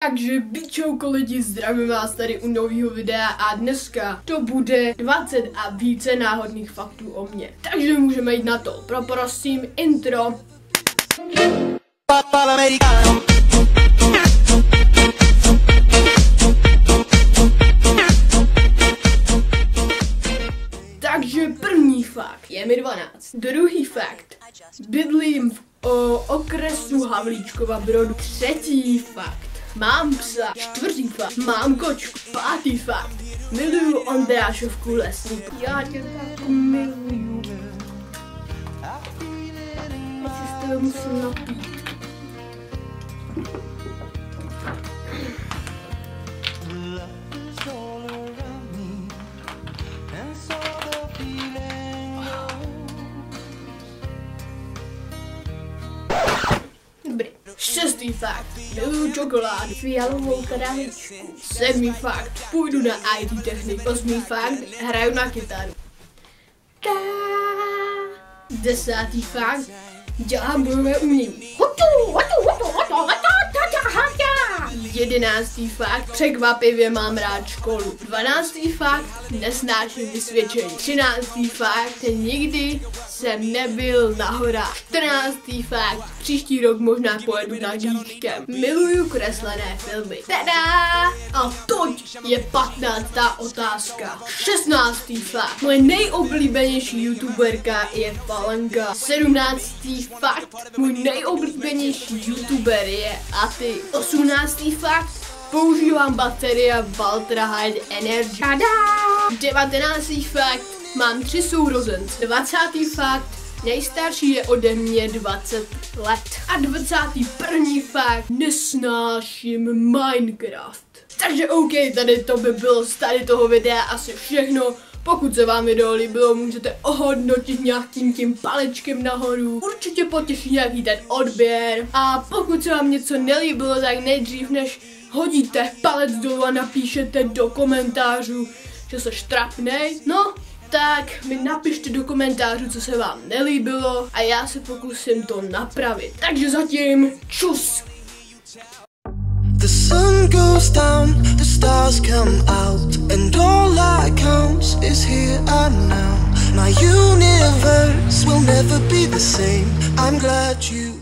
Takže bičouko lidi, zdravím vás tady u nového videa a dneska to bude 20 a více náhodných faktů o mně. Takže můžeme jít na to. Poprosím intro. Takže první fakt, je mi 12. Druhý fakt, bydlím v okresu Havlíčkova Brodu. Třetí fakt, mám psa. Čtvrtý fakt, mám kočku. Pátý fakt, miluju Ondrášovku Lesníku. Já tě tak miluju. Já si z toho musím napít. Dobrý. Šestý fakt, miluju čokoládu, fialovou krabičku. Sedmý fakt, půjdu na IT technik. Osmý fakt, hraju na kytaru. Desátý fakt, dělám bojové umění. 11. fakt, překvapivě mám rád školu. 12. fakt, nesnáším vysvědčení. 13. fakt, nikdy jsem nebyl na horách. 14. fakt, příští rok možná pojedu na Geekcamp. Miluju kreslené filmy. Tada! A teď je 15. otázka. 16. fakt, moje nejoblíbenější youtuberka je Falanka. 17. fakt, můj nejoblíbenější youtuber je Aty. 18. fakt, používám baterie Valtra Hide Energy. Tada! 19. fakt, mám 3 sourozence. 20. fakt, nejstarší je ode mě 20 let. A 21. fakt, nesnáším Minecraft. Takže OK, tady to by bylo z tady toho videa asi všechno. Pokud se vám video líbilo, můžete ohodnotit nějakým tím palečkem nahoru. Určitě potěší nějaký ten odběr. A pokud se vám něco nelíbilo, tak nejdřív než hodíte palec dolů a napíšete do komentářů, že jsi trapnej, no, tak mi napište do komentářů, co se vám nelíbilo a já se pokusím to napravit. Takže zatím čus! The sun goes down, the stars come out, and all that counts is here and now. My universe will never be the same. I'm glad you